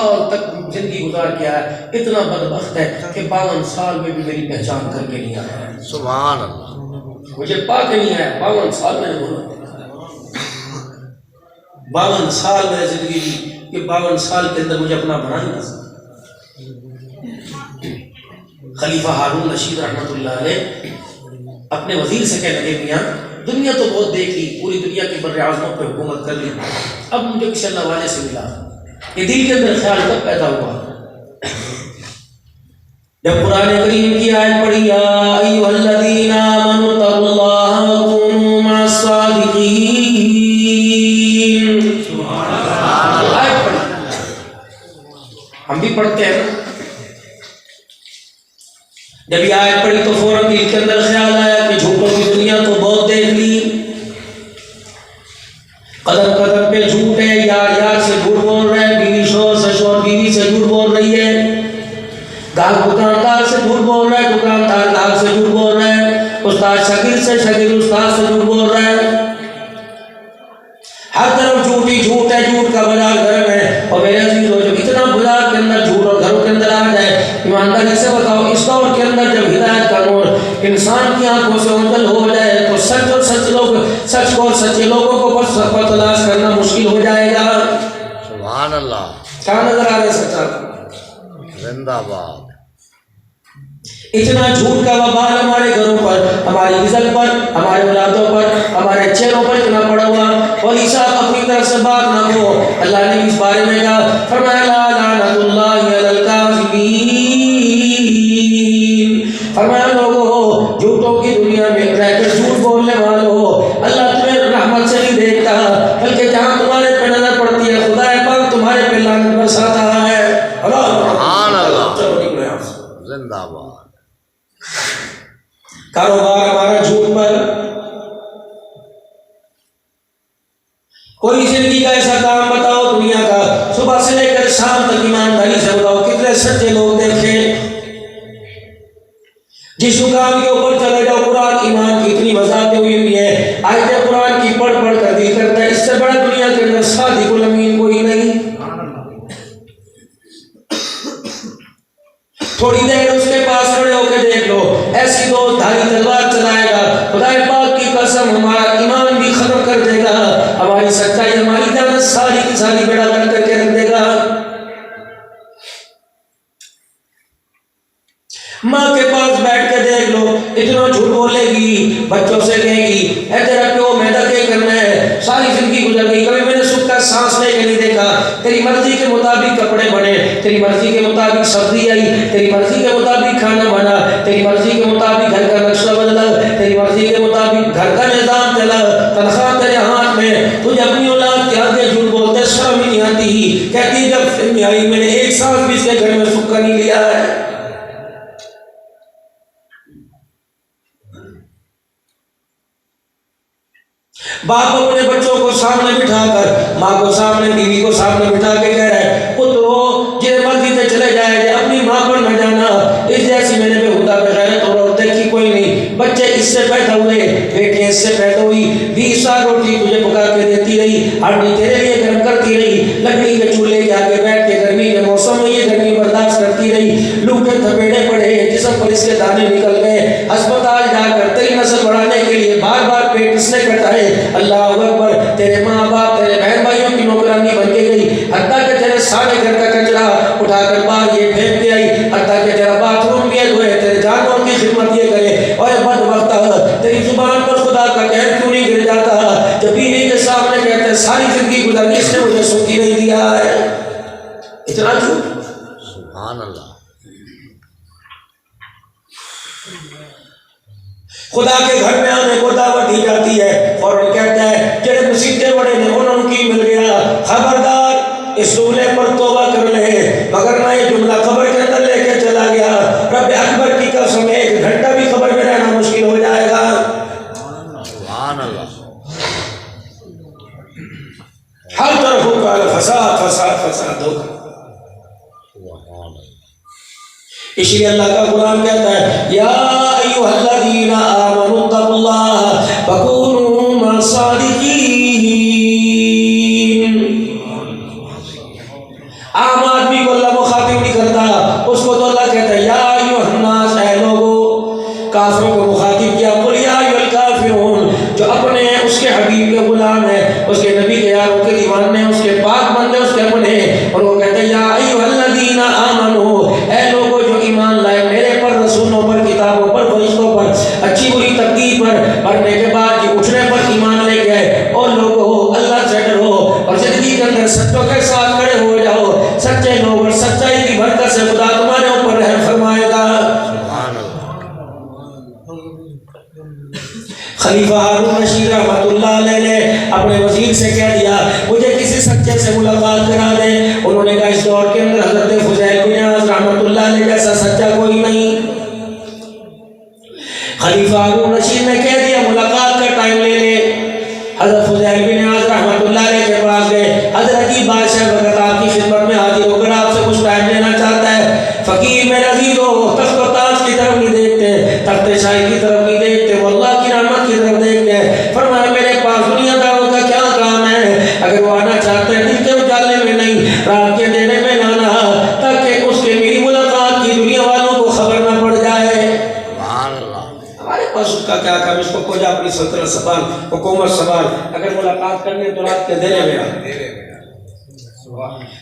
سال تک زندگی گزار کے آیا، اتنا بدبخت ہے کہ 52 سال میں بھی میری پہچان کر کے نہیں آیا. سبحان اللہ. مجھے پا کے نہیں آیا. 52 سال میں نے بولا، 52 سال میں زندگی دی کہ 52 سال کے اندر مجھے اپنا بنا نہیں سکتا. خلیفہ ہارون رشید رحمۃ اللہ علیہ اپنے وزیر سے کہنے لگے، میاں دنیا تو بہت دیکھ لی، پوری دنیا کے بر اعظموں پہ حکومت کر لی، اب مجھے کسی اللہ والے سے ملا. یہ دل کے اندر خیال کب پیدا ہوا؟ جب قرآن کریم کی آیت پڑھی، یا ایھا الذین آمنوا اتقوا اللہ وکونوا مع الصادقین. آیت پڑھی، ہم بھی پڑھتے ہیں. جب یہ آیت پڑھی تو فوراً دل کے اندر خیال آیا کہ جھوٹوں کی دنیا تو بہت دیکھ لی، قدم قدم پہ جھوٹ ہے، یار یار سے جھوٹ بول رہے ہیں، بیوی شوہر سے، شوہر بیوی سے جھوٹ بول رہی ہے، گاہک دکاندار سے جھوٹ بول رہا ہے، دکاندار گاہک سے جھوٹ بول رہا ہے، استاد شاگرد سے، شاگرد استاد سے جھوٹ بول رہا ہے. ہر طرف جھوٹ ہی جھوٹ ہے، جھوٹ کا بازار گرم ہے. اور میرے عزیزو، جب اتنا بازار کے اندر جھوٹ اور گھروں کے اندر آ جائے، ایمانداری سے بتاؤ، اس دور کے اندر جب ہدایت کا نور انسان کی آنکھوں سے اوجھل ہو جائے تو سچ اور سچ لوگ، سچ کو اور سچے لوگوں کو پر تلاش کرنا مشکل ہو جائے گا. سبحان اللہ. کہاں نظر آ رہا ہے سچا؟ زندہ باد. اتنا جھوٹ کا وبال ہمارے گھروں پر، ہماری عزت پر، ہمارے اولادوں پر، ہمارے چہروں پر اتنا پڑا ہوا. ولی صاحب اپنی طرف سے بات نہ ہو، اللہ نے اس بارے میں کہا، فرمایا لا لعنت اللہ علی الکاذبین. فرمایا لوگوں، جھوٹوں کی دنیا میں رہ کر جھوٹ بولنے والوں، اللہ تمہیں رحمت سے نہیں دیکھتا، بلکہ جہاں تمہارے پہ نظر پڑتی ہے خدا پاک تمہارے پہ لعنت برساتا ہے. سبحان اللہ. زندہ باد. کاروبار ہمارا جھوٹ پر. کوئی زندگی کا ایسا کام بتاؤ دنیا کا، صبح سے لے کر شام تک ایمانداری سے بتاؤ کتنے سچے لوگ دیکھے. جس دکان کے اوپر چلے جاؤ، قرآن ایمان کی اتنی وضاحتیں ہوئی ہیں، آیت قرآن کی پڑھ پڑھ کر دل کرتا ہے اس سے بڑا دنیا کے اندر صادق الامین کوئی نہیں. تھوڑی دیر اس کے پاس کھڑے ہو کے دیکھ لو، ایسی دو دھاری تلوار چلائے گا، خدا پاک کی قسم ہمارا ایمان بھی ختم کر دے گا، ہماری سچائی، ہماری جانت ساری کی ساری بیڑا گرد کر کے رکھ دے گا. ماں کے پاس بیٹھ کے دیکھ لو، اتنا جھوٹ بولے گی، بچوں سے کہے گی اے تیرا پیو میدا کے کرنا ہے، ساری زندگی گزر گئی، کبھی میں نے سکھ کا سانس لے کے نہیں دیکھا. تیری مرضی کے مطابق کپڑے بنے، تیری مرضی کے مطابق سبزی آئی، تیری مرضی کے مطابق کھانا بنا، تیری مرضی کے مطابق گھر کا نقشہ بدلا، تیری مرضی کے مطابق گھر کا نظام چلا، تنخواہ تیرے ہاتھ میں، تجھے اپنی اولاد کے آگے جھوٹ بولتے شرم ہی نہیں آتی. کہتی جب فلم آئی میں نے ایک سال بھی اس کے گھر میں سکھ کا نہیں لیا ہے. باپ اپنے بچوں کو سامنے بٹھا کر، ماں کو سامنے، بیوی کو سامنے بٹھا کے کہہ رہا ہے پترو جن مرضی سے چلے جائے گے، اپنی ماں پر نہ جانا، اس جیسی میں نے بے خدا بغیرت اور عورت دیکھی کوئی نہیں. بچے اس سے پیدا ہوئے، بیٹی اس سے پیدا ہوئی، 20 سال روٹی تجھے پکا کے دیتی رہی، ہڈی تیرے لیے گرم کرتی رہی، لکڑی کے چولہے کے آگے بیٹھ کے گرمی کے موسم میں یہ گرمی برداشت کرتی رہی، لوٹے تھپیڑے پڑے، جسم پر اس کے دانے نکل گئے، ہسپتال جا کر تیری نسل بڑھانے کے لیے بار بار پیٹ اس نے کٹائے. اللہ اکبر، تیرے ماں باپ، تیرے بہن بھائیوں کی نوکرانی بن کے گئی، حتیٰ کہ تیرے سارے گھر کا کچرا اٹھا کر باہر یہ پھینک کے آئی، حتیٰ کہ تیرا باتھ روم یہ دھوئے، تیرے جانوروں کی خدمت یہ کرے. اور بدبخت، تیری زبان پر خدا کا قہر کیوں نہیں گر جاتا جب بیوی کے سامنے کہتے ہیں ساری زندگی گزر گئی، اس نے مجھے سکھی نہیں دیا ہے. اتنا جھوٹ. سبحان اللہ. خدا کے گھر میں آنے کو دعوت دی جاتی ہے اور کہتا ہے جڑے مسیحے بڑے نے انہوں کی مل گیا، خبردار اس جملے پر توبہ کر لے. مگر میں یہ جملہ خبر کے اندر لے کے چلا گیا، رب اکبر کی قسم 1 گھنٹہ بھی خبر میں رہنا مشکل ہو جائے گا. سبحان اللہ. ہر طرف ہوگا فساد فساد فساد ہوگا. اس لیے اللہ کا قرآن کہتا ہے یا ایھا الذین آمنوا اتقوا اللہ وکونوا مع الصادقین. عام آدمی کافروں کو مخاطب کیا قل یا ایھا الکافرون، جو اپنے اس کے حبیب کے غلام ہیں، اس کے نبی کے یاروں کے دیوانے ہیں، اس کے پاک بندے اس کے اپنے، اور وہ کہتے ہیں یا ایھا الذین آمنوا، اے لوگوں جو ایمان لائے میرے پر، رسولوں پر، کتابوں پر، فرشتوں پر، اچھی بری تقدیر پر، پڑھنے کے بعد جو اٹھنے پر ایمان لے گئے، اور لوگوں اللہ سے ڈرو اور زندگی کے اندر سچوں کے ساتھ کھڑے ہو جاؤ، سچے لوگ اور سچائی کی برکت سے خدا تمہارے اوپر رحم فرمائے گا۔ سبحان اللہ۔ خلیفہ ہارون رشید رحمۃ اللہ علیہ نے اپنے وزیر سے کہہ دیا مجھے کسی سچے سے ملاقات کرا دے۔ انہوں نے کہا اس دور کے اندر حضرت فضیل بن عیاض رحمۃ اللہ علیہ جیسا سچا کوئی نہیں۔ خلیفہ ہارون رشید نے کہہ دیا ملاقات کا ٹائم لے لے۔ حضرت فضیل بن عیاض رحمۃ اللہ علیہ کے پاس گئے، حضرت جی بادشاہ وقت آپ کی خدمت میں حاضر ہو کر آپ سے کچھ ٹائم لینا چاہتا ہے۔ فقیر میرے عزیزو، تخت و تاج کی طرف نہیں دیکھتے، تخت شاہی کی طرف نہیں دیکھتے، وہ اللہ کی رحمت کی طرف دیکھتے ہیں۔ فرمایا میرے پاس دنیا داروں کا کیا کام ہے، اگر وہ آنا چاہتے ہیں دن کے اجالے میں نہیں رات کے اندھیرے میں لانا، تاکہ اس کے میری ملاقات کی دنیا والوں کو خبر نہ پڑ جائے۔ سبحان اللہ۔ ہمارے پاس اس کا کیا کام، اس کو کھوجا اپنی سلطنت سنبھال، حکومت سنبھال، اگر ملاقات کرنی ہے تو رات کے اندھیرے میں آ۔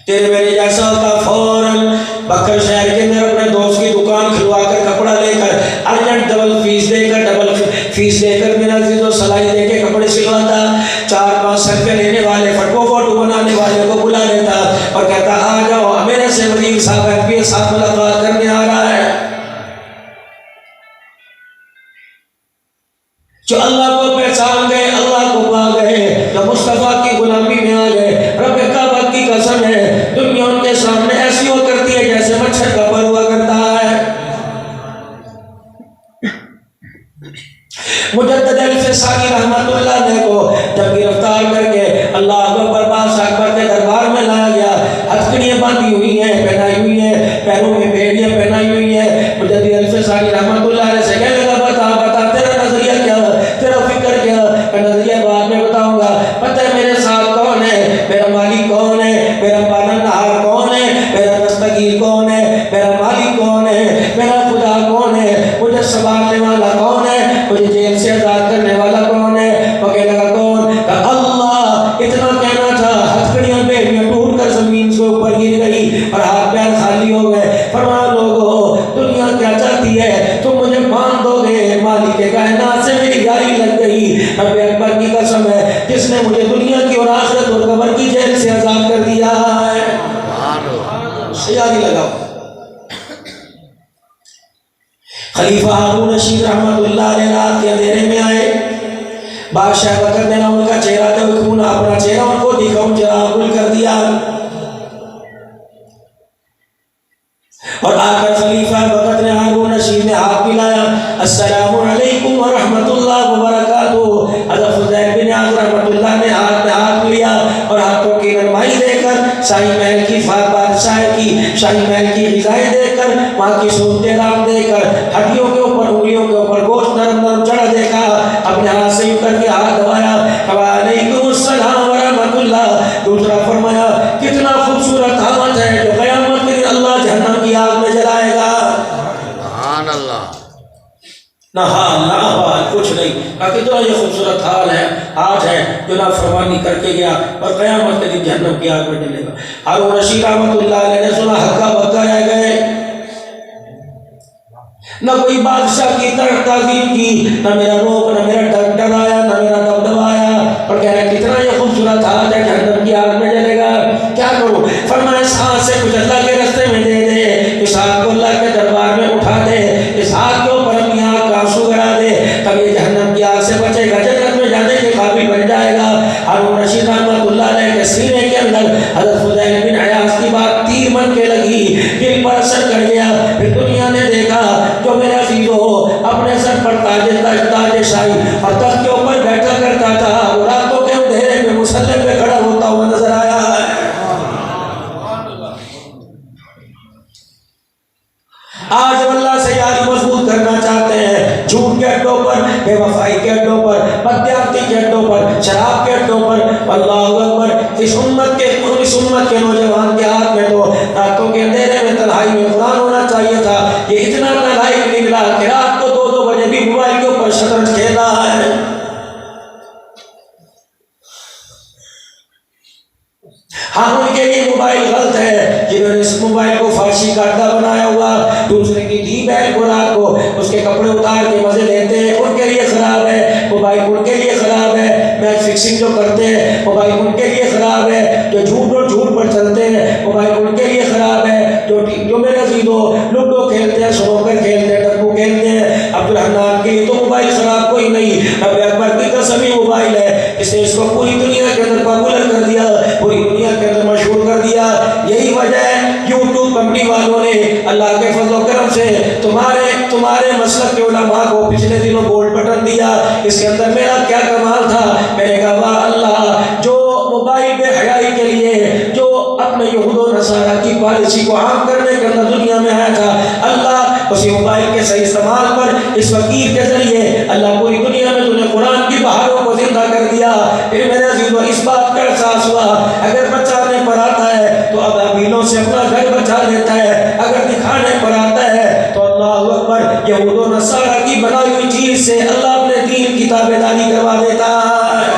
تیرے میرے جیسا ہوتا فوراً بکر شہر کے اندر اپنے دوست کی دکان کھلوا کر کپڑا لے کر ارجنٹ ڈبل فیس دے کر میرا عزیزو سلائی دے کے کپڑے سلواتا، 4-5 سلفے لینے والے فوٹو بنانے والے کو بلا لیتا اور کہتا آ جاؤ میرے سے وزیر صاحب ایم پی صاحب ملاقات کرنے آ رہا ہے۔ جو اللہ کو پہچان گئے، اللہ کو پا گئے، جو مصطفیٰ کی غلامی میں آ گئے، رب کعبہ کی قسم ہے دنیا ان کے سامنے ایسی ہو کرتی ہے جیسے مچھر کا پر ہوا کرتا ہے۔ مجدد الفسانی رحمت اللہ علیہ کو جب گرفتار کر کے اللہ اکبر بادشاہ اکبر کے دربار میں لایا گیا، ہتھکڑیاں باندھی ہوئی ہیں، پہنائی ہوئی ہیں، پیروں میں بیڑیاں پہنائی ہوئی ہیں، مجدد الفسانی رحمت اللہ علیہ سے کہنے لگا بتا تیرا نظریہ کیا، تیرا فکر کیا؟ کہ نظریہ بعد میں بتاؤں گا، پتہ ہے میرے ساتھ کون ہے، میرا مالک کون ہے، میرا پالنہار کون ہے، میرا دستگیر کون ہے، میرا مالک کون ہے، میرا خدا کون ہے، مجھے سنبھالنے والا کون ہے، مجھے جیل سے آزاد کرنے والا کون ہے؟ وہ کہنے لگا کون؟ کہ اللہ۔ اتنا کہنا تھا ہتھکڑیاں بیڑیاں ٹوٹ کر زمین سے اوپر گر گئی اور ہاتھ پیر خالی ہو گئے۔ فرمایا لوگوں دنیا کیا چاہتی ہے، تم مجھے باندھ دو گے، مالک کائنات سے میری یاری لگ گئی، رب اکبر کی قسم ہے جس نے مجھے دنیا کی اور آخرت اور قبر کی جیل سے آزاد کر دیا ہے۔ سبحان اللہ۔ یاری لگاؤ۔ خلیفہ ہارون رشید رحمت اللہ علیہ رات کے اندھیرے میں آئے، بادشاہ وقت نے نہ ان کا چہرہ تھا، کیوں نہ اپنا چہرہ ان کو دکھاؤں، چراغ گل کر دیا اور آ کر خلیفہ وقت نے ہارون رشید نے ہاتھ ملایا، السلام علیکم ورحمۃ اللہ وبرکاتہ۔ حضرت فضیل بن عیاض رحمۃ اللہ نے ہاتھ میں ہاتھ لیا اور ہاتھوں کی نرمائی دے کر شاہی محل کی بادشاہ کی شاہی محل کی غذائیں دے کر وہاں کی صورتیں رام دے کر ہڈیوں کے اوپر انگلیوں کے اوپر گوشت نرم نرم چڑھا دے کر اپنے ہاتھ سے کر کے ہاتھ دبایا، وعلیکم السلام ورحمۃ اللہ۔ دوسرا فرمایا کتنا خوبصورت ہاتھ ہے جو قیامت کے دن اللہ جہنم کی آگ میں جلائے گا۔ سبحان اللہ۔ نہ حال نہ احوال کچھ نہیں، کتنا یہ خوبصورت حال ہے آج ہے جو نافرمانی کر کے گیا اور قیامت کے دن جہنم کی آگ میں جلے گا۔ ہارون رشید رحمۃ اللہ علیہ نے سنا ہکا بکا رہ گئے، نہ کوئی بادشاہ کی طرح تعظیم کی، نہ میرا روپ، نہ میرا ڈرایا، نہ میرا دبدبایا، اور کہہ رہے کتنا یہ خوبصورت حال ہے جہنم کی آگ میں جلے گا، کیا کروں؟ فرمایا اس ہاتھ سے کچھ اللہ کے راستے میں دے دے، اس ہاتھ کو اللہ کے دربار میں اٹھا دے، اس ہاتھ کے اوپر اپنی آنکھ کا آنسو گرا دے، تب یہ جہنم کی آگ سے بچے گا، جنت میں جانے کے قابل بن جائے گا۔ ہارون رشید رحمۃ اللہ علیہ کے سینے کے اندر حضرت فضیل بن عیاض کی بات تیر من کے لگی، دل پر اثر کر گیا۔ پھر دنیا نے دیکھا جو میرا عزیزو اپنے سر پر تاج شاہی اور تخت کے اوپر بیٹھا کرتا تھا، وہ راتوں کے اندھیرے میں مسلح پہ کھڑا ہوتا ہوا نظر آیا ہے۔ آج اللہ سے یاری مضبوط کرنا چاہتے ہیں، جھوٹ کے اڈوں پر، بے وفائی کے اڈوں پر، بدیانتی کے اڈوں پر، شراب کے اڈوں پر، اللہ اکبر، اس امت کے نوجوان کے ہاتھ میں تو راتوں کے اندھیرے میں تنہائی میں قرآن ہونا چاہیے تھا، یہ اتنا نالائق نکلا کہ رات کو 2-2 بجے بھی کا اڈا بنایا ہوا، دوسرے کی دھی بہن کو رات کو اس کے کپڑے اتار کے مزے لیتے ہیں، ان کے لیے خراب ہے، موبائل ان کے لیے خراب ہے، میچ فکسنگ جو کرتے ہیں موبائل ان کے لیے خراب ہے، جو جھوٹ اور جھوٹ پر چلتے ہیں موبائل ان کے لیے خراب ہے، جو میرے عزیزو لوڈو کھیلتے ہیں، سنوکر کھیلتے ہیں، ڈبو کھیلتے ہیں، عبدالحنان کے لیے تو موبائل خراب کوئی نہیں، نبی اکبر کی قسم ہی موبائل ہے، اس نے اس کو پوری دنیا کے اندر پاپولر کر دیا، پوری دنیا کے اندر مشہور کر دیا۔ یہی وجہ ہے یوٹیوب کمپنی والوں نے اللہ کے فضل و کرم سے تمہارے مسلک کے علماء کو پچھلے دنوں گولڈ بٹن دیا۔ اس کے اندر میرا کیا کمال تھا، میں نے کہا واہ اللہ، جو موبائل بے حیائی کے لیے جو اپنے یہود و نصارہ کی پالیسی کو عام کرنے کے اندر دنیا میں آیا تھا، اللہ اسی موبائل کے صحیح استعمال پر اس فقیر کے ذریعے اللہ پوری دنیا میں تمہیں قرآن کی بہاروں کو زندہ کر دیا۔ پھر میرے عزیزو اس بات کا احساس ہوا اگر بچانے پر آتا ہے تو ابابیلوں سے اپنا گھر بچا لیتا ہے، اگر دکھانے پر آتا ہے تو اللہ اکبر یہود و نصارہ کی بنائی ہوئی چیز سے اللہ اپنے دین کی تابعداری کروا دیتا ہے۔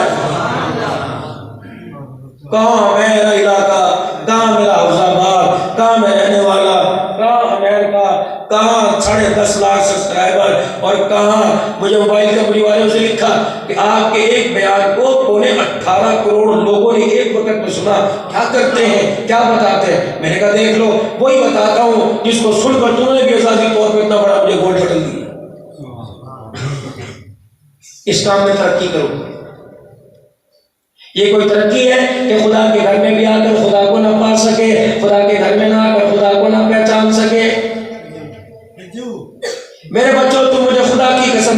کہاں میرا علاقہ، کہاں میرا حفظ آباد، کہاں میں رہنے والا، کہاں امریکہ، کہاں 10.5 لاکھ سبسکرائبر، اور کہاں مجھے موبائل کمپنی والوں سے لکھا کہ آپ کے ایک بیان کو 18.25 کروڑ لوگوں نے ایک وقت میں سنا، کیا کرتے ہیں، کیا بتاتے ہیں؟ میں نے کہا دیکھ لو، وہی بتاتا ہوں جس کو سن کر تم نے بھی اعزازی طور پہ اتنا بڑا مجھے گولڈ بٹن دیا۔ اس کام میں ترقی کرو۔ یہ کوئی ترقی ہے کہ خدا کے گھر میں بھی آ کر خدا کو نہ پا سکے، خدا کے گھر میں نہ آ کر خدا کو نہ پہچان سکے؟ میرے بچوں تم مجھے خدا کی قسم